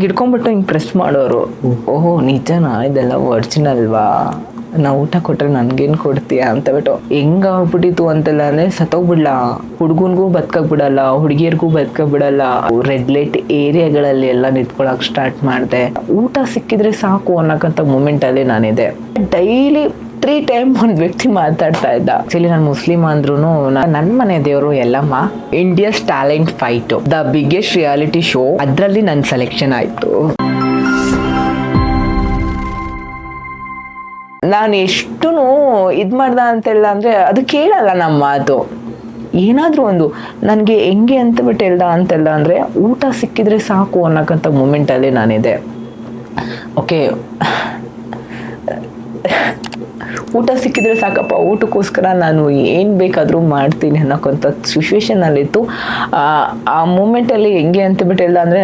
ಹಿಡ್ಕೊಂಡ್ಬಿಟ್ಟು ಹಿಂಗೆ ಪ್ರೆಸ್ ಮಾಡೋರು. ಓಹೋ ನಿಜನಾ ಇದೆಲ್ಲ ಒರಿಜಿನಲ್ವಾ, ನಾ ಊಟ ಕೊಟ್ರೆ ನನ್ಗೇನು ಕೊಡ್ತೀಯ ಅಂತ ಬಿಟ್ಟು ಹೆಂಗಾಗ್ಬಿಟ್ಟಿತ್ತು ಅಂತೆಲ್ಲ ಅಂದರೆ ಸತ್ತೋಗ್ಬಿಡ್ಲ, ಹುಡುಗನ್ಗೂ ಬದುಕಕ್ ಬಿಡಲ್ಲ, ಹುಡುಗಿಯರ್ಗೂ ಬದುಕಕ್ ಬಿಡಲ್ಲ. ರೆಡ್ ಲೈಟ್ ಏರಿಯಾಗಳಲ್ಲಿ ಎಲ್ಲ ನಿಂತ್ಕೊಳಕ್ ಸ್ಟಾರ್ಟ್ ಮಾಡಿದೆ. ಊಟ ಸಿಕ್ಕಿದ್ರೆ ಸಾಕು ಅನ್ನೋಕ್ಕಂಥ ಮೂಮೆಂಟಲ್ಲಿ ನಾನಿದೆ. ಡೈಲಿ 3 ಟೈಮ್ ಒಂದು ವ್ಯಕ್ತಿ ಮಾತಾಡ್ತಾ ಇದ್ದ. ಆಕ್ಚುಲಿ ನಾನು ಮುಸ್ಲಿಂ ಅಂದ್ರೂ ನನ್ನ ಮನೆ ದೇವರು Yellamma. India's talent fight, the biggest reality show, ಅದರಲ್ಲಿ ನನ್ನ ಸೆಲೆಕ್ಷನ್ ಆಯ್ತು. ನಾನು ಎಷ್ಟು ಇದು ಮಾಡ್ದ ಅಂತೆಲ್ಲ ಅಂದರೆ ಅದು ಕೇಳಲ್ಲ ನಮ್ಮ ಮಾತು. ಏನಾದರೂ ಒಂದು ನನಗೆ ಹೆಂಗೆ ಅಂತ ಬಿಟ್ಟು ಹೇಳ್ದ ಅಂತೆಲ್ಲ ಅಂದರೆ ಊಟ ಸಿಕ್ಕಿದ್ರೆ ಸಾಕು ಅನ್ನೋಕ್ಕಂಥ ಮೂಮೆಂಟಲ್ಲಿ ನಾನಿದೆ. ಓಕೆ, ಊಟ ಸಿಕ್ಕಿದ್ರೆ ಸಾಕಪ್ಪ, ಊಟಕ್ಕೋಸ್ಕರ ನಾನು ಏನು ಬೇಕಾದರೂ ಮಾಡ್ತೀನಿ ಅನ್ನೋಕ್ಕಂಥ ಸಿಚುವೇಶನಲ್ಲಿತ್ತು. ಆ ಮೂಮೆಂಟಲ್ಲಿ ಹೆಂಗೆ ಅಂತ ಬಿಟ್ಟು ಹೇಳ್ದ ಅಂದರೆ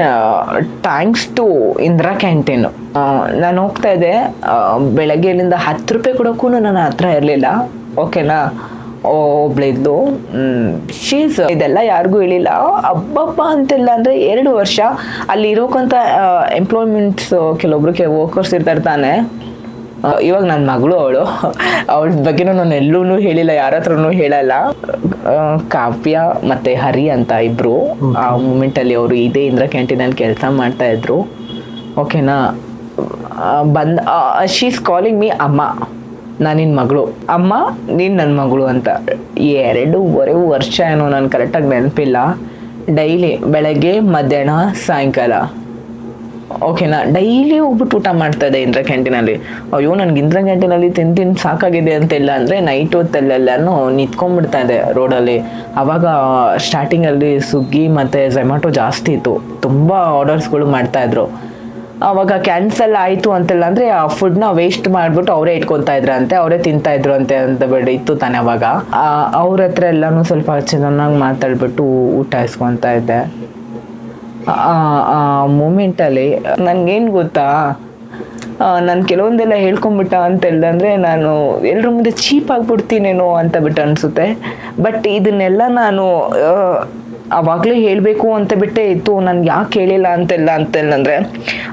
ಥ್ಯಾಂಕ್ಸ್ ಟು ಇಂದಿರಾ ಕ್ಯಾಂಟೀನು. ನಾನು ಹೋಗ್ತಾ ಇದ್ದೆ, ಬೆಳಗ್ಗೆ ಇಲ್ಲಿಂದ 10 ರೂಪಾಯಿ ಕೊಡೋಕ್ಕೂ ನನ್ನ ಹತ್ರ ಇರಲಿಲ್ಲ. ಓಕೆನಾ, ಒಬ್ಳಿದ್ಲು, ಶೀಸ್ ಇದೆಲ್ಲ ಯಾರಿಗೂ ಹೇಳಿಲ್ಲ. ಹಬ್ಬಬ್ಬ ಅಂತೆಲ್ಲ ಅಂದರೆ 2 ವರ್ಷ ಅಲ್ಲಿ ಇರೋಕ್ಕಂಥ ಎಂಪ್ಲಾಯ್ಮೆಂಟ್ಸ್ ಕೆಲವೊಬ್ರು ವರ್ಕರ್ಸ್ ಇರ್ತಾರೆ ತಾನೆ. ಇವಾಗ ನನ್ನ ಮಗಳು, ಅವಳ ಬಗ್ಗೆನೂ ನಾನು ಎಲ್ಲೂ ಹೇಳಿಲ್ಲ, ಯಾರ ಹತ್ರನೂ ಹೇಳಲ್ಲ. ಕಾವ್ಯ ಮತ್ತು ಹರಿ ಅಂತ ಇಬ್ಬರು ಆ ಮೂಮೆಂಟಲ್ಲಿ ಅವರು ಇದೇ ಇಂದಿರಾ ಕ್ಯಾಂಟೀನಲ್ಲಿ ಕೆಲಸ ಮಾಡ್ತಾಯಿದ್ರು. ಓಕೆನಾ, ಶೀಸ್ ಕಾಲಿಂಗ್ ಮೀ ಅಮ್ಮ, ನಾನು ನಿನ್ನ ಮಗಳು, ಅಮ್ಮ ನೀನು ನನ್ನ ಮಗಳು ಅಂತ. 2.5 ವರ್ಷ ಏನೋ, ನಾನು ಕರೆಕ್ಟಾಗಿ ನೆನಪಿಲ್ಲ. ಡೈಲಿ ಬೆಳಗ್ಗೆ ಮಧ್ಯಾಹ್ನ ಸಾಯಂಕಾಲ ಓಕೆನಾ ಡೈಲಿ ಹೋಗ್ಬಿಟ್ಟು ಊಟ ಮಾಡ್ತಾ ಇದೆ ಇಂದಿರಾ ಕ್ಯಾಂಟೀನಲ್ಲಿ. ಅಯ್ಯೋ ನನಗೆ ಇಂದಿರಾ ಕ್ಯಾಂಟೀನಲ್ಲಿ ತಿಂದು ಸಾಕಾಗಿದೆ ಅಂತೆಲ್ಲ ಅಂದರೆ ನೈಟ್ ಹೊತ್ತಲ್ಲೆಲ್ಲನೂ ನಿಂತ್ಕೊಂಡ್ಬಿಡ್ತಾ ಇದೆ ರೋಡಲ್ಲಿ. ಆವಾಗ ಸ್ಟಾರ್ಟಿಂಗಲ್ಲಿ ಸ್ವಿಗ್ಗಿ ಮತ್ತು ಝೊಮ್ಯಾಟೊ ಜಾಸ್ತಿ ಇತ್ತು, ತುಂಬ ಆರ್ಡರ್ಸ್ಗಳು ಮಾಡ್ತಾಯಿದ್ರು. ಆವಾಗ ಕ್ಯಾನ್ಸಲ್ ಆಯಿತು ಅಂತೆಲ್ಲ ಅಂದರೆ ಆ ಫುಡ್ನ ವೇಸ್ಟ್ ಮಾಡಿಬಿಟ್ಟು ಅವರೇ ಇಟ್ಕೊತಾ ಇದ್ರಂತೆ, ಅವರೇ ತಿಂತಾಯಿದ್ರು ಅಂತೆ ಅಂತ ಬಿಡಿ ಇತ್ತು ತಾನೆ. ಅವಾಗ ಅವ್ರ ಹತ್ರ ಎಲ್ಲನೂ ಸ್ವಲ್ಪ ಚೆನ್ನಾಗಿ ಮಾತಾಡ್ಬಿಟ್ಟು ಊಟ ಇಸ್ಕೊತಾ ಇದ್ದೆ. ಆ ಮೂಮೆಂಟಲ್ಲಿ ನನಗೇನು ಗೊತ್ತಾ, ನಾನು ಕೆಲವೊಂದೆಲ್ಲ ಹೇಳ್ಕೊಂಬಿಟ್ಟ ಅಂತೆಲ್ಲ ಅಂದರೆ ನಾನು ಎಲ್ಲರ ಮುಂದೆ ಚೀಪ್ ಆಗಿಬಿಡ್ತೀನೇನೋ ಅಂತ ಬಿಟ್ಟು ಅನಿಸುತ್ತೆ. ಬಟ್ ಇದನ್ನೆಲ್ಲ ನಾನು ಆವಾಗಲೇ ಹೇಳಬೇಕು ಅಂತ ಬಿಟ್ಟೇ ಇತ್ತು. ನನಗೆ ಯಾಕೆ ಹೇಳಿಲ್ಲ ಅಂತೆಲ್ಲ ಅಂದರೆ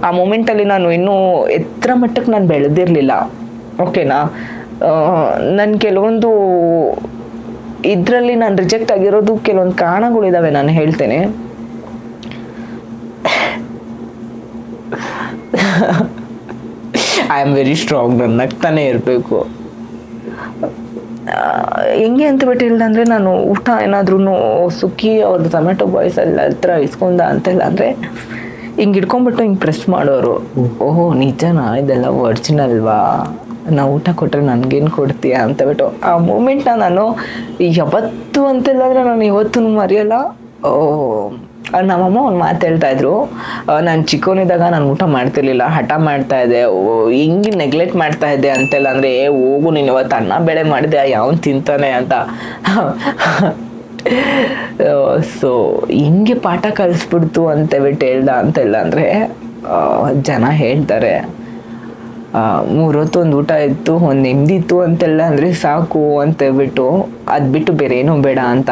ಆ ಮೂಮೆಂಟಲ್ಲಿ ನಾನು ಇನ್ನೂ ಎತ್ತರ ಮಟ್ಟಕ್ಕೆ ನಾನು ಬೆಳೆದಿರಲಿಲ್ಲ. ಓಕೆನಾ, ನನ್ನ ಕೆಲವೊಂದು ಇದರಲ್ಲಿ ನಾನು ರಿಜೆಕ್ಟ್ ಆಗಿರೋದು ಕೆಲವೊಂದು ಕಾರಣಗಳಿದ್ದಾವೆ, ನಾನು ಹೇಳ್ತೇನೆ. ಐ ಆಮ್ ವೆರಿ ಸ್ಟ್ರಾಂಗ್, ನಾನು ನಗ್ತಾನೆ ಇರಬೇಕು. ಹೆಂಗೆ ಅಂತ ಬಿಟ್ಟು ಹೇಳ್ದೆ ಅಂದರೆ ನಾನು ಊಟ ಏನಾದ್ರೂ ಸುಕ್ಕಿ ಅವ್ರದ್ದು ಝೊಮ್ಯಾಟೊ ಬಾಯ್ಸ್ ಎಲ್ಲ ಹತ್ರ ಇಸ್ಕೊಂಡ ಅಂತೆಲ್ಲ ಅಂದರೆ ಹಿಂಗೆ ಹಿಡ್ಕೊಂಡ್ಬಿಟ್ಟು ಹಿಂಗೆ ಪ್ರೆಸ್ ಮಾಡೋರು. ಓಹೋ ನಿಜನಾ ಇದೆಲ್ಲ ಒರಿಜಿನಲ್ವಾ, ನಾ ಊಟ ಕೊಟ್ಟರೆ ನನಗೇನು ಕೊಡ್ತೀಯ ಅಂತ ಬಿಟ್ಟು ಆ ಮೂಮೆಂಟ್ನ ನಾನು ಯಾವತ್ತು ಅಂತೆಲ್ಲ ಅಂದರೆ ನಾನು ಇವತ್ತೂ ಮರೆಯಲ್ಲ. ನಮ್ಮಮ್ಮ ಒಂದು ಮಾತು ಹೇಳ್ತಾಯಿದ್ರು, ನಾನು ಚಿಕ್ಕವನಿದ್ದಾಗ ನಾನು ಊಟ ಮಾಡ್ತಿರ್ಲಿಲ್ಲ, ಹಠ ಮಾಡ್ತಾಯಿದ್ದೆ, ಹಿಂಗೆ ನೆಗ್ಲೆಕ್ಟ್ ಮಾಡ್ತಾಯಿದ್ದೆ ಅಂತೆಲ್ಲ ಅಂದರೆ ಹೋಗು ನೀನು ಇವತ್ತು ಅನ್ನ ಬೇಳೆ ಮಾಡಿದೆ ಯಾವನು ತಿಂತಾನೆ ಅಂತ. ಸೊ ಹಿಂಗೆ ಪಾಠ ಕಲಿಸ್ಬಿಡ್ತು ಅಂತ ಬಿಟ್ಟು ಹೇಳ್ದ ಅಂತೆಲ್ಲ ಅಂದರೆ ಜನ ಹೇಳ್ತಾರೆ. 3 ಹೊತ್ತು ಒಂದು ಊಟ ಇತ್ತು, ಒಂದು ನೆಮ್ಮದಿತ್ತು ಅಂತೆಲ್ಲ ಅಂದರೆ ಸಾಕು ಅಂತ ಬಿಟ್ಟು ಅದು ಬಿಟ್ಟು ಬೇರೆ ಏನೂ ಬೇಡ ಅಂತ.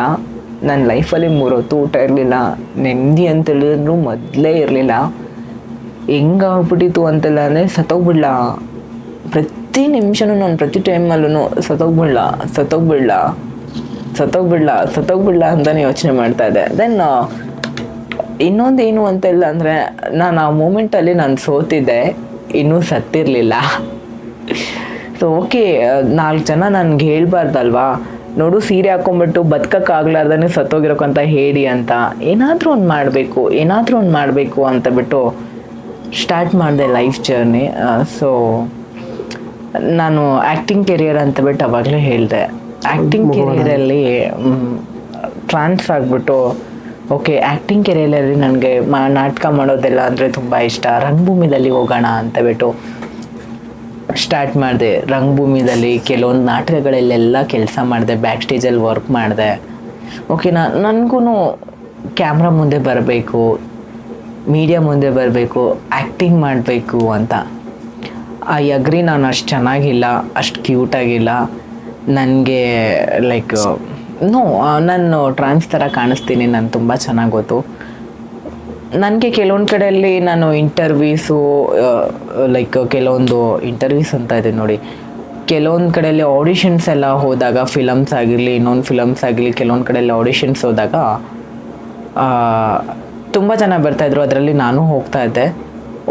ನನ್ನ ಲೈಫಲ್ಲಿ 3 ಹೊತ್ತು ಊಟ ಇರಲಿಲ್ಲ, ನೆಮ್ಮದಿ ಅಂತೇಳಿದ್ರು ಮೊದಲೇ ಇರಲಿಲ್ಲ. ಹೆಂಗಾಗ್ಬಿಟ್ಟಿತ್ತು ಅಂತೆಲ್ಲ ಅಂದರೆ ಸತ್ತೋಗ್ಬಿಡ್ಲ, ಪ್ರತಿ ನಿಮಿಷನೂ ನಾನು ಪ್ರತಿ ಟೈಮಲ್ಲೂ ಸತ್ತೋಗ್ಬಿಡ್ಲ ಅಂತಲೇ ಯೋಚನೆ ಮಾಡ್ತಾಯಿದ್ದೆ. ದೆನ್ ಇನ್ನೊಂದು ಏನು ಅಂತೆಲ್ಲ ಅಂದರೆ ನಾನು ಆ ಮೂಮೆಂಟಲ್ಲಿ ನಾನು ಸೋತಿದ್ದೆ, ಇನ್ನೂ ಸತ್ತಿರಲಿಲ್ಲ. ಸೊ ಓಕೆ, 4 ಜನ ನನಗೆ ಹೇಳ್ಬಾರ್ದಲ್ವಾ, ನೋಡು ಸೀರೆ ಹಾಕೊಂಡ್ಬಿಟ್ಟು ಬದುಕಕ್ಕಾಗ್ಲಾರ್ದೇ ಸತ್ತೋಗಿರೋಕ್ಕಂತ ಹೇಳಿ ಅಂತ. ಏನಾದರೂ ಒಂದು ಮಾಡಬೇಕು ಅಂತ ಬಿಟ್ಟು ಸ್ಟಾರ್ಟ್ ಮಾಡಿದೆ ಲೈಫ್ ಜರ್ನಿ. ಸೊ ನಾನು ಆ್ಯಕ್ಟಿಂಗ್ ಕೆರಿಯರ್ ಅಂತ ಬಿಟ್ಟು ಅವಾಗಲೇ ಹೇಳಿದೆ. ಆ್ಯಕ್ಟಿಂಗ್ ಕೆರಿಯರಲ್ಲಿ ಟ್ರಾನ್ಸ್ ಆಗಿಬಿಟ್ಟು ಓಕೆ, ಆ್ಯಕ್ಟಿಂಗ್ ಕೆರಿಯರಲ್ಲಿ ನನಗೆ ನಾಟಕ ಮಾಡೋದೆಲ್ಲ ಅಂದರೆ ತುಂಬ ಇಷ್ಟ. ರಂಗಭೂಮಿದಲ್ಲಿ ಹೋಗೋಣ ಅಂತ ಬಿಟ್ಟು ಸ್ಟಾರ್ಟ್ ಮಾಡಿದೆ. ರಂಗಭೂಮಿದಲ್ಲಿ ಕೆಲವೊಂದು ನಾಟಕಗಳಲ್ಲೆಲ್ಲ ಕೆಲಸ ಮಾಡಿದೆ, ಬ್ಯಾಕ್ ಸ್ಟೇಜಲ್ಲಿ ವರ್ಕ್ ಮಾಡಿದೆ. ಓಕೆನಾ, ನನಗೂ ಕ್ಯಾಮ್ರಾ ಮುಂದೆ ಬರಬೇಕು, ಮೀಡಿಯಾ ಮುಂದೆ ಬರಬೇಕು, ಆ್ಯಕ್ಟಿಂಗ್ ಮಾಡಬೇಕು ಅಂತ. ಐ ಅಗ್ರಿ, ನಾನು ಅಷ್ಟು ಚೆನ್ನಾಗಿಲ್ಲ, ಅಷ್ಟು ಕ್ಯೂಟಾಗಿಲ್ಲ. ನನಗೆ ಲೈಕ್ ನಾನು ಟ್ರಾನ್ಸ್ ಥರ ಕಾಣಿಸ್ತೀನಿ, ನಾನು ತುಂಬ ಚೆನ್ನಾಗಿ ಗೊತ್ತು. ನನಗೆ ಕೆಲವೊಂದು ಕಡೆಯಲ್ಲಿ ನಾನು ಇಂಟರ್ವ್ಯೂಸು ಲೈಕ್ ಕೆಲವೊಂದು ಇಂಟರ್ವ್ಯೂಸ್ ಅಂತ ಇದೆ ನೋಡಿ, ಕೆಲವೊಂದು ಕಡೆಯಲ್ಲಿ ಆಡಿಷನ್ಸ್ ಎಲ್ಲ ಹೋದಾಗ ಫಿಲಮ್ಸ್ ಆಗಿರಲಿ ಇನ್ನೊಂದು ಫಿಲಮ್ಸ್ ಆಗಲಿ ಕೆಲವೊಂದು ಕಡೆಯಲ್ಲಿ ಆಡಿಷನ್ಸ್ ಹೋದಾಗ ತುಂಬ ಜನ ಬರ್ತಾಯಿದ್ರು, ಅದರಲ್ಲಿ ನಾನು ಹೋಗ್ತಾ ಇದ್ದೆ.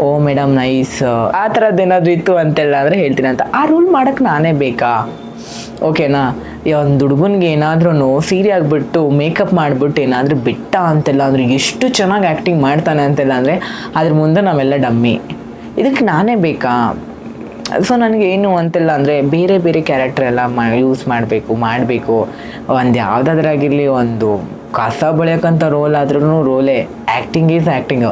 ಓ ಮೇಡಮ್ ನೈಸ್ ಆ ಥರದ್ದು ಏನಾದರೂ ಇತ್ತು ಅಂತೆಲ್ಲ ಅಂದರೆ ಹೇಳ್ತೀನಿ ಅಂತ. ಆ ರೂಲ್ ಮಾಡೋಕ್ಕೆ ನಾನೇ ಬೇಕಾ? ಓಕೆನಾ, ಒಂದು ಹುಡುಗನಿಗೆ ಏನಾದ್ರೂ ಸೀರೆ ಆಗಿಬಿಟ್ಟು ಮೇಕಪ್ ಮಾಡಿಬಿಟ್ಟು ಏನಾದರೂ ಬಿಟ್ಟ ಅಂತೆಲ್ಲ ಅಂದರೆ ಎಷ್ಟು ಚೆನ್ನಾಗಿ ಆ್ಯಕ್ಟಿಂಗ್ ಮಾಡ್ತಾನೆ ಅಂತೆಲ್ಲ ಅಂದರೆ ಅದ್ರ ಮುಂದೆ ನಾವೆಲ್ಲ ಡಮ್ಮಿ. ಇದಕ್ಕೆ ನಾನೇ ಬೇಕಾ? ಸೊ ನನಗೇನು ಅಂತೆಲ್ಲ ಅಂದರೆ ಬೇರೆ ಬೇರೆ ಕ್ಯಾರೆಕ್ಟರ್ ಎಲ್ಲ ಯೂಸ್ ಮಾಡಬೇಕು. ಒಂದು ಯಾವುದಾದ್ರಾಗಿರಲಿ, ಒಂದು ಕಸ ಬೆಳೆಯೋಕ್ಕಂಥ ರೋಲ್ ಆದ್ರೂ ರೋಲೇ, ಆ್ಯಕ್ಟಿಂಗ್ ಈಸ್ ಆ್ಯಕ್ಟಿಂಗು.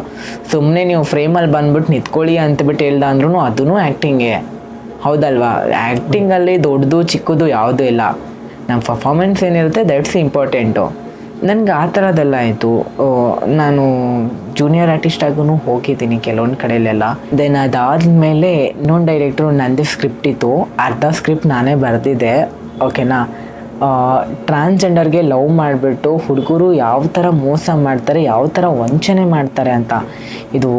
ಸುಮ್ಮನೆ ನೀವು ಫ್ರೇಮಲ್ಲಿ ಬಂದ್ಬಿಟ್ಟು ನಿಂತ್ಕೊಳ್ಳಿ ಅಂತಬಿಟ್ಟು ಹೇಳ್ದ ಅಂದ್ರೂ ಅದೂ ಆ್ಯಕ್ಟಿಂಗೇ, ಹೌದಲ್ವಾ? ಆ್ಯಕ್ಟಿಂಗಲ್ಲಿ ದೊಡ್ಡದು ಚಿಕ್ಕದು ಯಾವುದೂ ಇಲ್ಲ, ನಮ್ಮ ಪರ್ಫಾರ್ಮೆನ್ಸ್ ಏನಿರುತ್ತೆ ದಟ್ಸ್ ಇಂಪಾರ್ಟೆಂಟು. ನನಗೆ ಆ ಥರದ್ದೆಲ್ಲ ಆಯಿತು. ನಾನು ಜೂನಿಯರ್ ಆರ್ಟಿಸ್ಟಾಗೂ ಹೋಗಿದ್ದೀನಿ ಕೆಲವೊಂದು ಕಡೆಯಲ್ಲೆಲ್ಲ. ದೆನ್ ಅದಾದಮೇಲೆ ಇನ್ನೊಂದು ಡೈರೆಕ್ಟ್ರು ನಂದು ಸ್ಕ್ರಿಪ್ಟ್ ಇತ್ತು, ಅರ್ಧ ಸ್ಕ್ರಿಪ್ಟ್ ನಾನೇ ಬರೆದಿದ್ದೆ. ಓಕೆನಾ, ಟ್ರಾನ್ಸ್ಜೆಂಡರ್ಗೆ ಲವ್ ಮಾಡಿಬಿಟ್ಟು ಹುಡುಗರು ಯಾವ ಥರ ಮೋಸ ಮಾಡ್ತಾರೆ, ಯಾವ ಥರ ವಂಚನೆ ಮಾಡ್ತಾರೆ ಅಂತ. ಇದು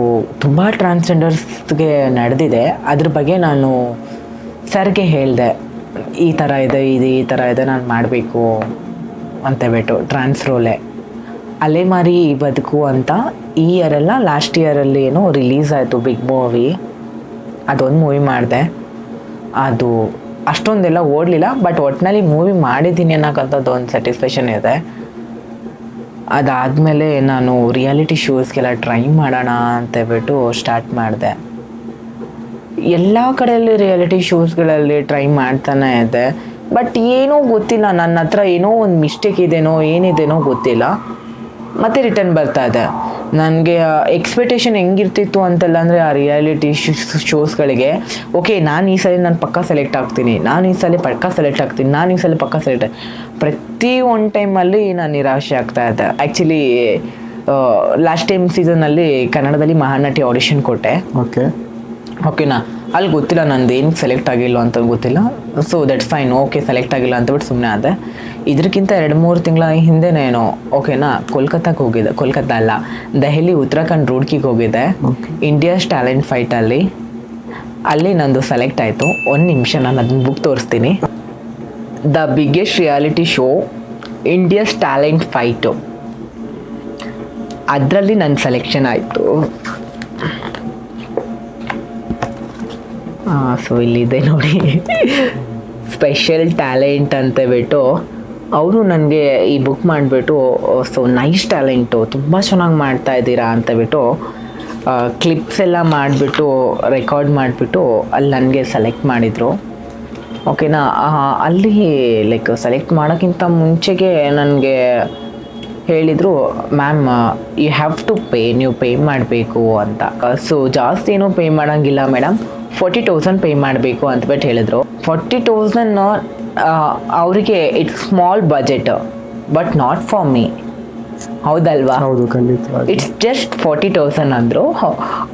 ತುಂಬ ಟ್ರಾನ್ಸ್ಜೆಂಡರ್ಸ್ಗೆ ನಡೆದಿದೆ. ಅದ್ರ ಬಗ್ಗೆ ನಾನು ಸರ್ಗೆ ಹೇಳಿದೆ, ಈ ಥರ ಇದೆ, ಈ ಥರ ಇದೆ, ನಾನು ಮಾಡಬೇಕು ಅಂತೇಳ್ಬಿಟ್ಟು. ಟ್ರಾನ್ಸ್ ರೋಲೆ ಅಲೆಮಾರಿ ಬದುಕು ಅಂತ ಈ ಇಯರೆಲ್ಲ ಲಾಸ್ಟ್ ಇಯರಲ್ಲಿ ಏನೋ ರಿಲೀಸ್ ಆಯಿತು ಬಿಗ್ ಮೂವಿ. ಅದೊಂದು ಮೂವಿ ಮಾಡಿದೆ, ಅದು ಅಷ್ಟೊಂದೆಲ್ಲ ಓಡಲಿಲ್ಲ, ಬಟ್ ಒಟ್ಟಿನಲ್ಲಿ ಮೂವಿ ಮಾಡಿದ್ದೀನಿ ಅನ್ನೋಕ್ಕಂಥದ್ದು ಒಂದು ಸ್ಯಾಟಿಸ್ಫ್ಯಾಕ್ಷನ್ ಇದೆ. ಅದಾದಮೇಲೆ ನಾನು ರಿಯಾಲಿಟಿ ಶೋಸ್ಗೆಲ್ಲ ಟ್ರೈ ಮಾಡೋಣ ಅಂತೇಳ್ಬಿಟ್ಟು ಸ್ಟಾರ್ಟ್ ಮಾಡಿದೆ. ಎಲ್ಲ ಕಡೆಯಲ್ಲಿ ರಿಯಾಲಿಟಿ ಶೋಸ್ಗಳಲ್ಲಿ ಟ್ರೈ ಮಾಡ್ತಾನೆ ಇದೆ, ಬಟ್ ಏನೋ ಗೊತ್ತಿಲ್ಲ, ನನ್ನ ಹತ್ರ ಏನೋ ಒಂದು ಮಿಸ್ಟೇಕ್ ಇದೇನೋ ಏನಿದೇನೋ ಗೊತ್ತಿಲ್ಲ, ಮತ್ತೆ ರಿಟರ್ನ್ ಬರ್ತಾ ಇದೆ. ನನಗೆ ಎಕ್ಸ್ಪೆಕ್ಟೇಷನ್ ಹೆಂಗಿರ್ತಿತ್ತು ಅಂತೆಲ್ಲ ಅಂದರೆ ಆ ರಿಯಾಲಿಟಿ ಶೋಸ್ಗಳಿಗೆ, ಓಕೆ ನಾನು ಈ ಸಲ ನಾನು ಪಕ್ಕ ಸೆಲೆಕ್ಟ್ ಆಗ್ತೀನಿ, ನಾನು ಈ ಸಲ ಪಕ್ಕ ಸೆಲೆಕ್ಟ್ ಆಗ್ತೀನಿ, ನಾನು ಈ ಸಲ ಪಕ್ಕ ಸೆಲೆಕ್ಟ್. ಪ್ರತಿ ಒಂದು ಟೈಮಲ್ಲಿ ನಾನು ನಿರಾಶೆ ಆಗ್ತಾ ಇದ್ದೆ. ಆ್ಯಕ್ಚುಲಿ ಲಾಸ್ಟ್ ಟೈಮ್ ಸೀಸನಲ್ಲಿ ಕನ್ನಡದಲ್ಲಿ ಮಹಾನಟಿ ಆಡಿಷನ್ ಕೊಟ್ಟೆ. ಓಕೆನಾ, ಅಲ್ಲಿ ಗೊತ್ತಿಲ್ಲ ನಂದು ಏನು ಸೆಲೆಕ್ಟ್ ಆಗಿಲ್ಲ ಅಂತ ಗೊತ್ತಿಲ್ಲ. So that's fine, okay select ಆಗಿಲ್ಲ ಅಂತಬಿಟ್ಟು ಸುಮ್ಮನೆ ಆದೆ. ಇದಕ್ಕಿಂತ 2-3 ತಿಂಗಳ ಹಿಂದೆನೇನೋ ಓಕೆನಾ ಕೋಲ್ಕತ್ತಾಗೆ ಹೋಗಿದ್ದೆ, ಕೋಲ್ಕತ್ತಾ ಅಲ್ಲ ದೆಹಲಿ ಉತ್ತರಾಖಂಡ್ ರೂಡ್ಕಿಗೆ ಹೋಗಿದ್ದೆ. ಇಂಡಿಯಾಸ್ ಟ್ಯಾಲೆಂಟ್ ಫೈಟಲ್ಲಿ ಅಲ್ಲಿ ನಂದು ಸೆಲೆಕ್ಟ್ ಆಯಿತು. 1 ನಿಮಿಷ ನಾನು ಅದನ್ನ ಬುಕ್ ತೋರಿಸ್ತೀನಿ. The biggest reality show India's talent fight, ಅದರಲ್ಲಿ ನನ್ನ ಸೆಲೆಕ್ಷನ್ ಆಯಿತು. ಸೊ ಇಲ್ಲಿದೆ ನೋಡಿ, ಸ್ಪೆಷಲ್ ಟ್ಯಾಲೆಂಟ್ ಅಂತೇಳ್ಬಿಟ್ಟು ಅವರು ನನಗೆ ಈ ಬುಕ್ ಮಾಡಿಬಿಟ್ಟು, ಸೊ ನೈಸ್ ಟ್ಯಾಲೆಂಟು, ತುಂಬ ಚೆನ್ನಾಗಿ ಮಾಡ್ತಾ ಇದ್ದೀರಾ ಅಂತೇಳ್ಬಿಟ್ಟು ಕ್ಲಿಪ್ಸ್ ಎಲ್ಲ ಮಾಡಿಬಿಟ್ಟು ರೆಕಾರ್ಡ್ ಮಾಡಿಬಿಟ್ಟು ಅಲ್ಲಿ ನನಗೆ ಸೆಲೆಕ್ಟ್ ಮಾಡಿದರು. ಓಕೆನಾ, ಅಲ್ಲಿ ಲೈಕ್ ಸೆಲೆಕ್ಟ್ ಮಾಡೋಕ್ಕಿಂತ ಮುಂಚೆಗೆ ನನಗೆ ಹೇಳಿದರು, ma'am you have to pay, ನೀವು ಪೇ ಮಾಡಬೇಕು ಅಂತ. ಸೊ ಜಾಸ್ತಿ ಏನೂ ಪೇ ಮಾಡೋಂಗಿಲ್ಲ ಮೇಡಮ್, 40,000 ಪೇ ಮಾಡಬೇಕು ಅಂತಬಿಟ್ಟು ಹೇಳಿದ್ರು. 40,000 ಅವರಿಗೆ it's small budget, but not for me, ಹೌದಲ್ವಾ? ಹೌದು, ಖಂಡಿತ. ಇಟ್ಸ್ ಜಸ್ಟ್ 40,000 ಅಂದರು.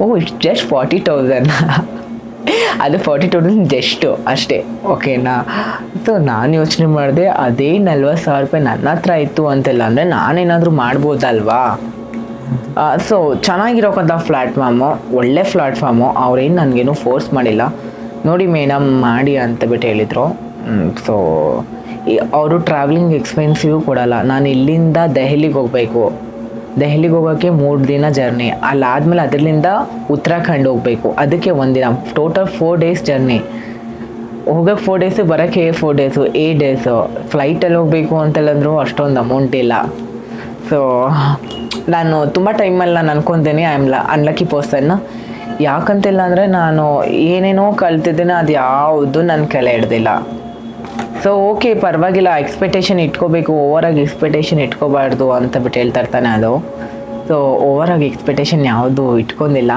ಓ ಇಟ್ಸ್ ಜಸ್ಟ್ 40,000 ಅದು 40,000 ಜಸ್ಟು ಅಷ್ಟೇ, ಓಕೆನಾ. ಸೊ ನಾನು ಯೋಚನೆ ಮಾಡಿದೆ, ಅದೇ 40,000 ರೂಪಾಯಿ ನನ್ನ ಹತ್ರ ಇತ್ತು ಅಂತೆಲ್ಲ ಅಂದರೆ ನಾನೇನಾದರೂ ಮಾಡ್ಬೋದಲ್ವಾ? ಸೊ ಚೆನ್ನಾಗಿರೋಕ್ಕಂಥ ಪ್ಲ್ಯಾಟ್ಫಾರ್ಮು, ಒಳ್ಳೆ ಪ್ಲ್ಯಾಟ್ಫಾರ್ಮು, ಅವ್ರೇನು ನನಗೇನು ಫೋರ್ಸ್ ಮಾಡಿಲ್ಲ. ನೋಡಿ ಮೇಡಮ್ ಮಾಡಿ ಅಂತಬಿಟ್ಟು ಹೇಳಿದರು. ಸೊ ಅವರು ಟ್ರಾವೆಲಿಂಗ್ ಎಕ್ಸ್ಪೆನ್ಸಿವ್ ಕೊಡೋಲ್ಲ. ನಾನು ಇಲ್ಲಿಂದ ದೆಹಲಿಗೆ ಹೋಗಬೇಕು, ದೆಹಲಿಗೆ ಹೋಗೋಕ್ಕೆ 3 ದಿನ ಜರ್ನಿ, ಅಲ್ಲಾದಮೇಲೆ ಅದರಿಂದ ಉತ್ತರಾಖಂಡ್ ಹೋಗಬೇಕು, ಅದಕ್ಕೆ 1 ದಿನ, ಟೋಟಲ್ 4 ಡೇಸ್ ಜರ್ನಿ. ಹೋಗೋಕ್ಕೆ 4 ಡೇಸು, ಬರೋಕ್ಕೆ 4 ಡೇಸು, 8 ಡೇಸು. ಫ್ಲೈಟಲ್ಲಿ ಹೋಗಬೇಕು ಅಂತೆಲ್ಲಂದ್ರೂ ಅಷ್ಟೊಂದು ಅಮೌಂಟ್ ಇಲ್ಲ. ಸೊ ನಾನು ತುಂಬ ಟೈಮಲ್ಲಿ ನಾನು ಅನ್ಕೊತೀನಿ ಐ ಆಮ್ ಅನ್ಲಕ್ಕಿ ಪರ್ಸನ್. ಯಾಕಂತಿಲ್ಲ ಅಂದರೆ ನಾನು ಏನೇನೋ ಕಲ್ತಿದ್ದೇನೆ, ಅದು ಯಾವುದು ನನ್ನ ಕೈಲಿ ಹಿಡ್ದಿಲ್ಲ. ಸೊ ಓಕೆ ಪರವಾಗಿಲ್ಲ, ಎಕ್ಸ್ಪೆಕ್ಟೇಷನ್ ಇಟ್ಕೋಬೇಕು, ಓವರಾಗಿ ಎಕ್ಸ್ಪೆಕ್ಟೇಷನ್ ಇಟ್ಕೋಬಾರ್ದು ಅಂತ ಬಿಟ್ಟು ಹೇಳ್ತಾ ಇರ್ತಾನೆ ಅದು. ಸೊ ಓವರಾಗಿ ಎಕ್ಸ್ಪೆಕ್ಟೇಷನ್ ಯಾವುದು ಇಟ್ಕೊಂಡಿಲ್ಲ.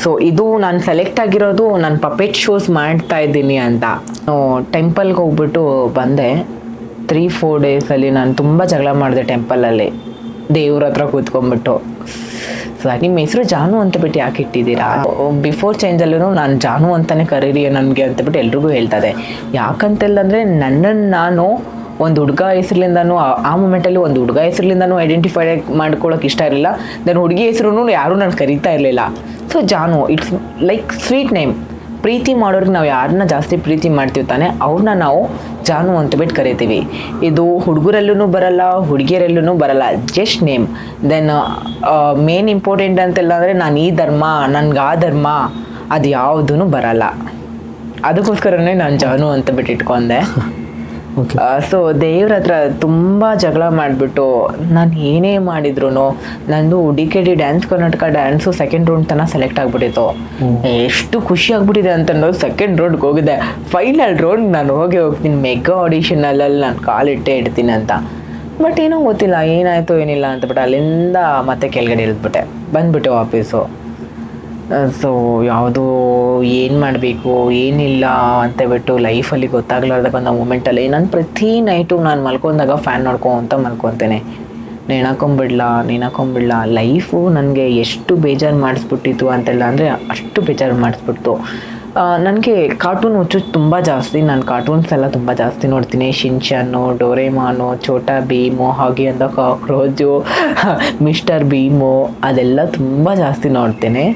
ಸೊ ಇದು ನಾನು ಸೆಲೆಕ್ಟ್ ಆಗಿರೋದು ನಾನು ಪಪೆಟ್ ಶೋಸ್ ಮಾಡ್ತಾ ಇದ್ದೀನಿ ಅಂತ. ಟೆಂಪಲ್ಗೆ ಹೋಗ್ಬಿಟ್ಟು ಬಂದೆ. 3-4 ಡೇಸಲ್ಲಿ ನಾನು ತುಂಬ ಜಗಳ ಮಾಡಿದೆ ಟೆಂಪಲಲ್ಲಿ, ದೇವ್ರ ಹತ್ರ ಕೂತ್ಕೊಂಡ್ಬಿಟ್ಟು. ಸೊ ನಿಮ್ಮ ಹೆಸರು ಜಾನು ಅಂತ ಬಿಟ್ಟು ಯಾಕೆ ಇಟ್ಟಿದ್ದೀರಾ? ಬಿಫೋರ್ ಚೇಂಜಲ್ಲೂ ನಾನು ಜಾನು ಅಂತಲೇ ಕರೀರಿ ನನಗೆ ಅಂತಬಿಟ್ಟು ಎಲ್ರಿಗೂ ಹೇಳ್ತದೆ. ಯಾಕಂತಂದರೆ ನನ್ನನ್ನು ನಾನು ಒಂದು ಹುಡುಗ ಹೆಸರಿನಿಂದನೂ ಆ ಮೂಮೆಂಟಲ್ಲಿ ಒಂದು ಹುಡುಗ ಹೆಸರಿನಿಂದನೂ ಐಡೆಂಟಿಫೈ ಮಾಡ್ಕೊಳ್ಳೋಕೆ ಇಷ್ಟ ಇರಲಿಲ್ಲ. ದೆನ್ ಹುಡುಗಿ ಹೆಸರು ಯಾರೂ ನಾನು ಕರೀತಾ ಇರಲಿಲ್ಲ. So Janu it's like sweet name. ಪ್ರೀತಿ ಮಾಡೋರಿಗೆ ನಾವು ಯಾರನ್ನ ಜಾಸ್ತಿ ಪ್ರೀತಿ ಮಾಡ್ತೀವಿ ತಾನೆ ಅವ್ರನ್ನ ನಾವು ಜಾನು ಅಂತ ಬಿಟ್ಟು ಕರಿತೀವಿ. ಇದು ಹುಡುಗರಲ್ಲೂ ಬರಲ್ಲ, ಹುಡುಗಿಯರಲ್ಲೂ ಬರಲ್ಲ, just name. Then main important ಅಂತೆಲ್ಲ ಅಂದರೆ ನಾನು ಈ ಧರ್ಮ, ನನ್ಗೆ ಆ ಧರ್ಮ, ಅದು ಯಾವುದೂ ಬರಲ್ಲ. ಅದಕ್ಕೋಸ್ಕರನೇ ನಾನು ಜಾನು ಅಂತ ಬಿಟ್ಟು ಇಟ್ಕೊಂಡೆ. ಸೊ ದೇವ್ರ ಹತ್ರ ತುಂಬ ಜಗಳ ಮಾಡಿಬಿಟ್ಟು ನಾನು ಏನೇ ಮಾಡಿದ್ರು ನಂದು DKD dance Karnataka dance second round ತನಕ ಸೆಲೆಕ್ಟ್ ಆಗಿಬಿಟ್ಟಿತ್ತು. ಎಷ್ಟು ಖುಷಿ ಆಗ್ಬಿಟ್ಟಿದೆ ಅಂತಂದು ಸೆಕೆಂಡ್ ರೌಂಡ್ಗೆ ಹೋಗಿದ್ದೆ. ಫೈನಲ್ ರೌಂಡ್ ನಾನು ಹೋಗ್ತೀನಿ, ಮೆಗಾ ಆಡಿಷನಲ್ಲಿ ನಾನು ಕಾಲಿಟ್ಟೇ ಇಡ್ತೀನಿ ಅಂತ. ಬಟ್ ಏನೋ ಗೊತ್ತಿಲ್ಲ ಏನಾಯಿತು ಏನಿಲ್ಲ ಅಂತಬಿಟ್ಟು ಅಲ್ಲಿಂದ ಮತ್ತೆ ಕೆಳಗಡೆ ಇಳಿದ್ಬಿಟ್ಟೆ, ಬಂದ್ಬಿಟ್ಟೆ ವಾಪೀಸು. ಸೊ ಯಾವುದೋ ಏನು ಮಾಡಬೇಕು ಏನಿಲ್ಲ ಅಂತೇಳ್ಬಿಟ್ಟು ಲೈಫಲ್ಲಿ ಗೊತ್ತಾಗ್ಲಾರ್ದಾಗ ಒಂದು ಮೂಮೆಂಟಲ್ಲಿ ನಾನು ಪ್ರತಿ ನೈಟು ನಾನು ಮಲ್ಕೊಂಡಾಗ ಫ್ಯಾನ್ ನೋಡ್ಕೊಂತ ಮಲ್ಕೊತೇನೆ. ನೆನಕೊಂಬಿಡ್ಲ ಲೈಫು ನನಗೆ ಎಷ್ಟು ಬೇಜಾರು ಮಾಡಿಸ್ಬಿಟ್ಟಿತ್ತು ಅಂತೆಲ್ಲ ಅಂದರೆ ಅಷ್ಟು ಬೇಜಾರು ಮಾಡಿಸ್ಬಿಡ್ತು. ನನಗೆ ಕಾರ್ಟೂನ್ ಹುಚ್ಚು ತುಂಬ ಜಾಸ್ತಿ. ನಾನು ಕಾರ್ಟೂನ್ಸ್ ಎಲ್ಲ ತುಂಬ ಜಾಸ್ತಿ ನೋಡ್ತೀನಿ. ಶಿನ್ಚಾನು, ಡೋರೇಮಾನು, ಛೋಟಾ ಭೀಮು, ಹಾಗೆ ಅಂದ ಕಾಕ್ರೋಚು, ಮಿಸ್ಟರ್ ಭೀಮು ಅದೆಲ್ಲ ತುಂಬ ಜಾಸ್ತಿ ನೋಡ್ತೇನೆ.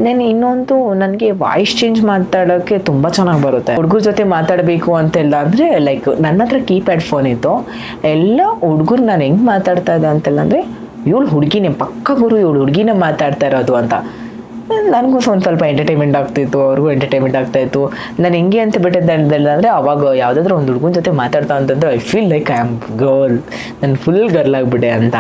ನಾನು ಇನ್ನೊಂದು ನನಗೆ ವಾಯ್ಸ್ ಚೇಂಜ್ ಮಾತಾಡೋಕ್ಕೆ ತುಂಬ ಚೆನ್ನಾಗಿ ಬರುತ್ತೆ. ಹುಡುಗರ ಜೊತೆ ಮಾತಾಡಬೇಕು ಅಂತೆಲ್ಲ ಅಂದರೆ ಲೈಕ್ ನನ್ನ ಹತ್ರ ಕೀಪ್ಯಾಡ್ ಫೋನ್ ಇತ್ತು. ಎಲ್ಲ ಹುಡುಗರು ನಾನು ಹೆಂಗೆ ಮಾತಾಡ್ತಾ ಇದ್ದೆ ಅಂತೆಲ್ಲ ಅಂದರೆ ಇವಳು ಹುಡುಗಿನೇ ಪಕ್ಕ ಗುರು, ಇವಳು ಹುಡುಗಿನೇ ಮಾತಾಡ್ತಾ ಇರೋದು ಅಂತ. ನನಗೂ ಸ್ವಲ್ಪ ಎಂಟರ್ಟೈನ್ಮೆಂಟ್ ಆಗ್ತಿತ್ತು, ಅವ್ರಿಗೂ ಎಂಟರ್ಟೈನ್ಮೆಂಟ್ ಆಗ್ತಾಯಿತ್ತು. ನಾನು ಹೆಂಗೆ ಅಂತ ಬಿಟ್ಟಿದ್ದೆ ಅಂದರೆ ಅವಾಗ ಯಾವುದಾದ್ರೂ ಒಂದು ಹುಡುಗನ ಜೊತೆ ಮಾತಾಡ್ತಾ ಅಂತಂದ್ರೆ I feel like I am girl, ನಾನು ಫುಲ್ ಗರ್ಲ್ ಆಗಿಬಿಟ್ಟೆ ಅಂತ.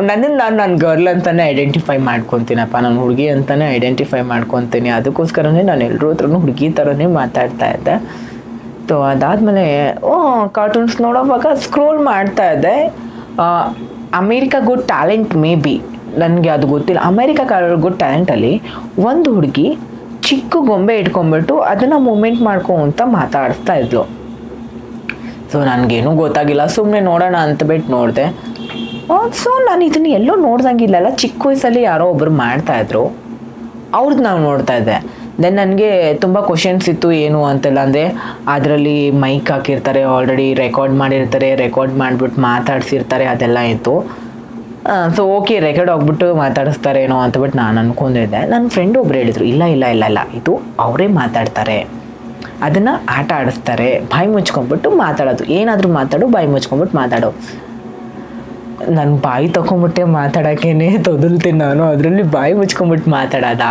ನನ್ನನ್ನು ನಾನು ಗರ್ಲ್ ಅಂತಲೇ ಐಡೆಂಟಿಫೈ ಮಾಡ್ಕೊತೀನಪ್ಪ, ನಾನು ಹುಡುಗಿ ಅಂತಲೇ ಐಡೆಂಟಿಫೈ ಮಾಡ್ಕೊತೀನಿ. ಅದಕ್ಕೋಸ್ಕರನೇ ನಾನು ಎಲ್ಲರೂ ಹತ್ರನೂ ಹುಡುಗಿ ಥರನೇ ಮಾತಾಡ್ತಾ ಇದ್ದೆ. ಸೊ ಅದಾದಮೇಲೆ ಕಾರ್ಟೂನ್ಸ್ ನೋಡೋವಾಗ ಸ್ಕ್ರೋಲ್ ಮಾಡ್ತಾ ಇದ್ದೆ. America good talent may be, ನನಗೆ ಅದು ಗೊತ್ತಿಲ್ಲ. ಅಮೇರಿಕಾ ಗುಡ್ ಟ್ಯಾಲೆಂಟಲ್ಲಿ ಒಂದು ಹುಡುಗಿ ಚಿಕ್ಕ ಗೊಂಬೆ ಇಟ್ಕೊಂಡ್ಬಿಟ್ಟು ಅದನ್ನು ಮೂಮೆಂಟ್ ಮಾಡ್ಕೊಂತ ಮಾತಾಡಿಸ್ತಾ ಇದ್ಲು. ಸೊ ನನಗೇನೂ ಗೊತ್ತಾಗಿಲ್ಲ, ಸುಮ್ಮನೆ ನೋಡೋಣ ಅಂತ ಬಿಟ್ಟು ನೋಡಿದೆ. ಸೊ ನಾನು ಇದನ್ನು ಎಲ್ಲೋ ನೋಡ್ದಂಗಿಲ್ಲಲ್ಲ, ಚಿಕ್ಕ ವಯಸ್ಸಲ್ಲಿ ಯಾರೋ ಒಬ್ಬರು ಮಾಡ್ತಾಯಿದ್ರು, ಅವ್ರದ್ದು ನಾವು ನೋಡ್ತಾ ಇದ್ದೆ. ದೆನ್ ನನಗೆ ತುಂಬ ಕ್ವಶನ್ಸ್ ಇತ್ತು ಏನು ಅಂತೆಲ್ಲ. ಅಂದರೆ ಅದರಲ್ಲಿ ಮೈಕ್ ಹಾಕಿರ್ತಾರೆ, ಆಲ್ರೆಡಿ ರೆಕಾರ್ಡ್ ಮಾಡಿಬಿಟ್ಟು ಮಾತಾಡ್ಸಿರ್ತಾರೆ, ಅದೆಲ್ಲ ಇತ್ತು. ಸೊ ಓಕೆ ರೆಕಾರ್ಡ್ ಹೋಗ್ಬಿಟ್ಟು ಮಾತಾಡಿಸ್ತಾರೇನೋ ಅಂತಬಿಟ್ಟು ನಾನು ಅಂದ್ಕೊಂಡಿದ್ದೆ. ನನ್ನ ಫ್ರೆಂಡ್ ಒಬ್ರು ಹೇಳಿದರು ಇಲ್ಲ ಇದು ಅವರೇ ಮಾತಾಡ್ತಾರೆ, ಅದನ್ನು ಆಟ ಆಡಿಸ್ತಾರೆ, ಬಾಯಿ ಮುಚ್ಕೊಂಡ್ಬಿಟ್ಟು ಮಾತಾಡೋದು, ಏನಾದರೂ ಮಾತಾಡು ಬಾಯಿ ಮುಚ್ಕೊಂಡ್ಬಿಟ್ಟು ಮಾತಾಡೋ. ನನ್ನ ಬಾಯಿ ತಗೊಂಬಿಟ್ಟೆ ಮಾತಾಡೋಕ್ಕೇ ತೊದಲ್ತೀನಿ ನಾನು, ಅದರಲ್ಲಿ ಬಾಯಿ ಮುಚ್ಕೊಂಡ್ಬಿಟ್ಟು ಮಾತಾಡೋದ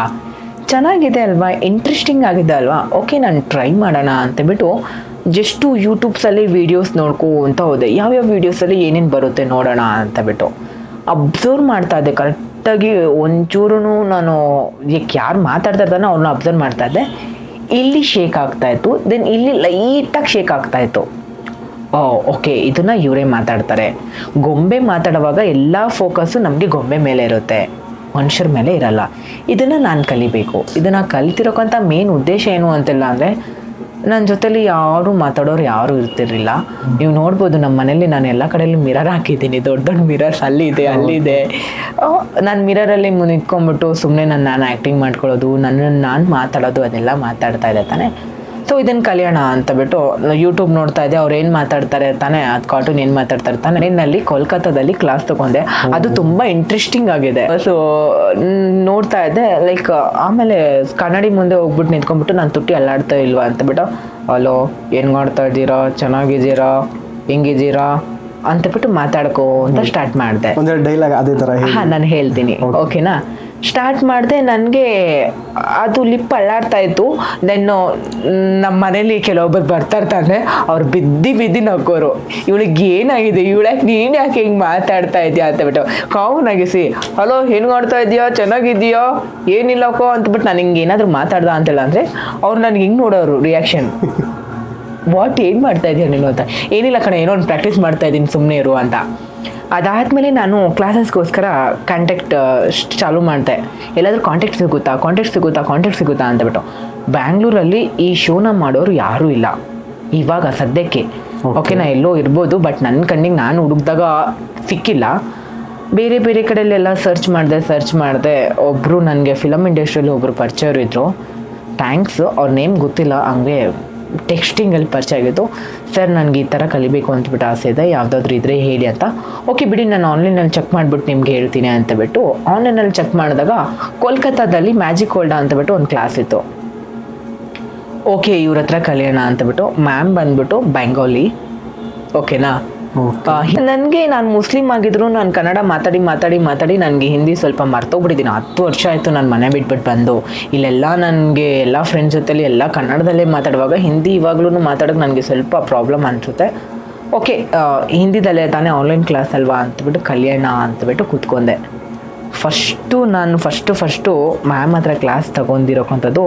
ಚೆನ್ನಾಗಿದೆ ಅಲ್ವಾ, ಇಂಟ್ರೆಸ್ಟಿಂಗ್ ಆಗಿದೆ ಅಲ್ವಾ, ಓಕೆ ನಾನು ಟ್ರೈ ಮಾಡೋಣ ಅಂತಬಿಟ್ಟು ಜಸ್ಟು ಯೂಟ್ಯೂಬ್ಸಲ್ಲಿ ವೀಡಿಯೋಸ್ ನೋಡ್ಕೊಂತ ಹೋದೆ. ಯಾವ್ಯಾವ ವೀಡಿಯೋಸಲ್ಲಿ ಏನೇನು ಬರುತ್ತೆ ನೋಡೋಣ ಅಂತಬಿಟ್ಟು ಅಬ್ಸರ್ವ್ ಮಾಡ್ತಾ ಇದ್ದೆ ಕರೆಕ್ಟಾಗಿ. ಒಂಚೂರು ನಾನು ಯಾರು ಮಾತಾಡ್ತಾ ಇರ್ತಾನೋ ಅವ್ರನ್ನ ಅಬ್ಸರ್ವ್ ಮಾಡ್ತಾ ಇದ್ದೆ. ಇಲ್ಲಿ ಶೇಕ್ ಆಗ್ತಾಯಿತ್ತು, ದೆನ್ ಇಲ್ಲಿ ಲೈಟಾಗಿ ಶೇಕ್ ಆಗ್ತಾಯಿತ್ತು. ಓಕೆ ಇದನ್ನು ಇವರೇ ಮಾತಾಡ್ತಾರೆ. ಗೊಂಬೆ ಮಾತಾಡುವಾಗ ಎಲ್ಲ ಫೋಕಸ್ಸು ನಮಗೆ ಗೊಂಬೆ ಮೇಲೆ ಇರುತ್ತೆ, ಮನುಷ್ಯರ ಮೇಲೆ ಇರಲ್ಲ. ಇದನ್ನು ನಾನು ಕಲಿಬೇಕು. ಇದನ್ನು ಕಲಿತಿರೋಕ್ಕಂಥ ಮೇನ್ ಉದ್ದೇಶ ಏನು ಅಂತೆಲ್ಲ ಅಂದರೆ ನನ್ನ ಜೊತೆಲಿ ಯಾರು ಮಾತಾಡೋರು ಯಾರೂ ಇರ್ತಿರ್ಲಿಲ್ಲ. ನೀವು ನೋಡ್ಬೋದು ನಮ್ಮ ಮನೇಲಿ ನಾನು ಎಲ್ಲ ಕಡೆಯಲ್ಲಿ ಮಿರರ್ ಹಾಕಿದ್ದೀನಿ, ದೊಡ್ಡ ದೊಡ್ಡ ಮಿರರ್ಸ್ ಅಲ್ಲಿದೆ. ನಾನು ಮಿರರಲ್ಲಿ ನಿಂತ್ಕೊಂಡ್ಬಿಟ್ಟು ಸುಮ್ಮನೆ ನಾನು ಆ್ಯಕ್ಟಿಂಗ್ ಮಾಡ್ಕೊಳ್ಳೋದು, ನನ್ನನ್ನು ನಾನು ಮಾತಾಡೋದು ಅದೆಲ್ಲ ಮಾತಾಡ್ತಾ ಇದೆ ತಾನೆ. ಸೊ ಇದನ್ನು ಕಲಿಯೋಣ ಅಂತ ಬಿಟ್ಟು ಯೂಟ್ಯೂಬ್ ನೋಡ್ತಾ ಇದ್ದೆ, ಅವ್ರು ಏನು ಮಾತಾಡ್ತಾರೆ ತಾನೆ, ಅದು ಕಾರ್ಟೂನ್ ಏನು ಮಾತಾಡ್ತಾರೆ ತಾನೆ. ನಲ್ಲಿ ಕೋಲ್ಕತ್ತಾದಲ್ಲಿ ಕ್ಲಾಸ್ ತೊಗೊಂಡೆ, ಅದು ತುಂಬ ಇಂಟ್ರೆಸ್ಟಿಂಗ್ ಆಗಿದೆ. ಸೊ ನೋಡ್ತಾ ಇದ್ದೆ ಲೈಕ್. ಆಮೇಲೆ ಕನ್ನಡಿ ಮುಂದೆ ಹೋಗ್ಬಿಟ್ಟು ನಿಂತ್ಕೊಂಡ್ಬಿಟ್ಟು ನಾನು ತುಟ್ಟಿ ಅಲ್ಲಾಡ್ತಾ ಇಲ್ವಾ ಅಂತ ಬಿಟ್ಟು, ಹಲೋ ಏನು ಮಾಡ್ತಾ ಇದ್ದೀರಾ, ಚೆನ್ನಾಗಿದ್ದೀರಾ, ಹೆಂಗಿದ್ದೀರಾ ಅಂತಬಿಟ್ಟು ಮಾತಾಡ್ಕೋ ಅಂತ ಸ್ಟಾರ್ಟ್ ಮಾಡಿದೆ. ಡೈಲಾಗ್ ಅದೇ ಥರ ನಾನು ಹೇಳ್ತೀನಿ, ಓಕೆನಾ. ಸ್ಟಾರ್ಟ್ ಮಾಡಿದೆ. ನನಗೆ ಅದು ಲಿಪ್ ಅಲ್ಲಾಡ್ತಾ ಇತ್ತು. ದೆನ್ ನಮ್ಮ ಮನೇಲಿ ಕೆಲವೊಬ್ಬರು ಬರ್ತಾ ಇರ್ತಾರೆ, ಅವ್ರು ಬಿದ್ದು ನಕ್ಕೋರು, ಇವಳಿಗೆ ಏನಾಗಿದೆ, ಇವಳಾಕೆ ನೀನು ಯಾಕೆ ಹಿಂಗೆ ಮಾತಾಡ್ತಾ ಇದೆಯಾ ಅಂತಬಿಟ್ಟು ಕಾವನಾಗಿಸಿ, ಹಲೋ ಏನು ಮಾಡ್ತಾ ಇದೆಯಾ, ಚೆನ್ನಾಗಿದೆಯಾ, ಏನಿಲ್ಲಕೋ ಅಂತಬಿಟ್ಟು ನಾನು ಹಿಂಗೆ ಏನಾದರೂ ಮಾತಾಡ್ದ ಅಂತೆಲ್ಲ ಅಂದರೆ ಅವ್ರು ನನಗೆ ಹಿಂಗೆ ನೋಡೋರು ರಿಯಾಕ್ಷನ್, ವಾಟ್ ಏನು ಮಾಡ್ತಾ ಇದೆಯಾ ನೀನು ಅಂತ. ಏನಿಲ್ಲ ಕಣೆ, ಏನೋ ಒಂದು ಪ್ರಾಕ್ಟೀಸ್ ಮಾಡ್ತಾ ಇದ್ದೀನಿ, ಸುಮ್ಮನೆ ಇರು ಅಂತ. ಅದಾದಮೇಲೆ ನಾನು ಕ್ಲಾಸಸ್ಗೋಸ್ಕರ ಕಾಂಟ್ಯಾಕ್ಟ್ ಚಾಲೂ ಮಾಡಿದೆ. ಎಲ್ಲಾದರೂ ಕಾಂಟ್ಯಾಕ್ಟ್ ಸಿಗುತ್ತಾ ಅಂತಬಿಟ್ಟು. ಬ್ಯಾಂಗ್ಳೂರಲ್ಲಿ ಈ ಶೋನ ಮಾಡೋರು ಯಾರೂ ಇಲ್ಲ ಇವಾಗ ಸದ್ಯಕ್ಕೆ. ಓಕೆನಾ, ಎಲ್ಲೋ ಇರ್ಬೋದು, ಬಟ್ ನನ್ನ ಕಣ್ಣಿಗೆ ನಾನು ಹುಡುಕ್ದಾಗ ಸಿಕ್ಕಿಲ್ಲ. ಬೇರೆ ಕಡೆಯಲ್ಲೆಲ್ಲ ಸರ್ಚ್ ಮಾಡಿದೆ. ಒಬ್ಬರು ನನಗೆ ಫಿಲಮ್ ಇಂಡಸ್ಟ್ರಿಯಲ್ಲಿ ಒಬ್ಬರು ಪರಿಚಯರು ಇದ್ದರು. ಥ್ಯಾಂಕ್ಸ್, ಅವ್ರ ನೇಮ್ ಗೊತ್ತಿಲ್ಲ, ಹಂಗೆ ಟೆಕ್ಸ್ಟಿಂಗಲ್ಲಿ ಪರಿಚಯ ಆಗಿತ್ತು. ಸರ್ ನನಗೆ ಈ ಥರ ಕಲಿಬೇಕು ಅಂತಬಿಟ್ಟು ಆಸೆ ಇದೆ, ಯಾವುದಾದ್ರೂ ಇದ್ದರೆ ಹೇಳಿ ಅಂತ. ಓಕೆ ಬಿಡಿ, ನಾನು ಆನ್ಲೈನಲ್ಲಿ ಚೆಕ್ ಮಾಡಿಬಿಟ್ಟು ನಿಮ್ಗೆ ಹೇಳ್ತೀನಿ ಅಂತಬಿಟ್ಟು ಆನ್ಲೈನಲ್ಲಿ ಚೆಕ್ ಮಾಡಿದಾಗ ಕೋಲ್ಕತ್ತಾದಲ್ಲಿ ಮ್ಯಾಜಿಕ್ ವರ್ಲ್ಡ್ ಅಂತಬಿಟ್ಟು ಒಂದು ಕ್ಲಾಸ್ ಇತ್ತು. ಓಕೆ ಇವ್ರ ಹತ್ರ ಕಲಿಯೋಣ ಅಂತಬಿಟ್ಟು. ಮ್ಯಾಮ್ ಬಂದ್ಬಿಟ್ಟು ಬೆಂಗಾಲಿ, ಓಕೆನಾ. ನನಗೆ ನಾನು ಮುಸ್ಲಿಂ ಆಗಿದ್ರು ನಾನು ಕನ್ನಡ ಮಾತಾಡಿ ನನಗೆ ಹಿಂದಿ ಸ್ವಲ್ಪ ಮರ್ತೋಗ್ಬಿಟ್ಟಿದ್ದೀನಿ. 10 ವರ್ಷ ಆಯಿತು ನಾನು ಮನೆ ಬಿಟ್ಬಿಟ್ಟು ಬಂದು. ಇಲ್ಲೆಲ್ಲ ನನಗೆ ಎಲ್ಲ ಫ್ರೆಂಡ್ಸ್ ಜೊತೆಲಿ ಎಲ್ಲ ಕನ್ನಡದಲ್ಲೇ ಮಾತಾಡುವಾಗ ಹಿಂದಿ ಇವಾಗಲೂ ಮಾತಾಡೋಕ್ಕೆ ನನಗೆ ಸ್ವಲ್ಪ ಪ್ರಾಬ್ಲಮ್ ಅನಿಸುತ್ತೆ. ಓಕೆ ಹಿಂದಿದಲ್ಲೇ ತಾನೇ ಆನ್ಲೈನ್ ಕ್ಲಾಸ್ ಅಲ್ವಾ ಅಂತಬಿಟ್ಟು ಕಲಿಯೋಣ ಅಂತಬಿಟ್ಟು ಕೂತ್ಕೊಂಡೆ. ಫಸ್ಟು ಮ್ಯಾಮ್ ಹತ್ರ ಕ್ಲಾಸ್ ತೊಗೊಂಡಿರೋಕ್ಕಂಥದ್ದು.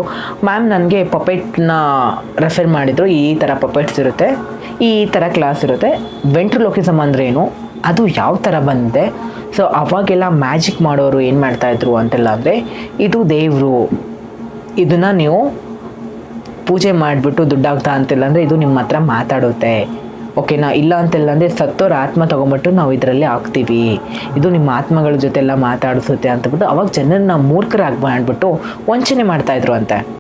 ಮ್ಯಾಮ್ ನನಗೆ ಪಪೆಟ್ನ ರೆಫರ್ ಮಾಡಿದರು. ಈ ಥರ ಪಪೆಟ್ಸ್ ಇರುತ್ತೆ, ಈ ಥರ ಕ್ಲಾಸ್ ಇರುತ್ತೆ. ವೆಂಟ್ರಲೋಕಿಸಮ್ ಅಂದ್ರೇನು, ಅದು ಯಾವ ಥರ ಬಂದಿದೆ. ಸೊ ಅವಾಗೆಲ್ಲ ಮ್ಯಾಜಿಕ್ ಮಾಡೋರು ಏನು ಮಾಡ್ತಾಯಿದ್ರು ಅಂತೆಲ್ಲ ಅಂದರೆ, ಇದು ದೇವರು, ಇದನ್ನು ನೀವು ಪೂಜೆ ಮಾಡಿಬಿಟ್ಟು ದುಡ್ಡಾಗ್ತಾ ಅಂತಿಲ್ಲ ಅಂದರೆ ಇದು ನಿಮ್ಮ ಹತ್ರ ಮಾತಾಡುತ್ತೆ, ಓಕೆನಾ. ಇಲ್ಲ ಅಂತೆಲ್ಲ ಅಂದರೆ ಸತ್ತೋರ ಆತ್ಮ ತೊಗೊಂಬಿಟ್ಟು ನಾವು ಇದರಲ್ಲಿ ಹಾಕ್ತೀವಿ, ಇದು ನಿಮ್ಮ ಆತ್ಮಗಳ ಜೊತೆ ಎಲ್ಲ ಮಾತಾಡಿಸುತ್ತೆ ಅಂತಬಿಟ್ಟು ಅವಾಗ ಜನರನ್ನ ಮೂರ್ಖರಾಗಿ ಮಾಡಿಬಿಟ್ಟು ವಂಚನೆ ಮಾಡ್ತಾಯಿದ್ರು ಅಂತೆ.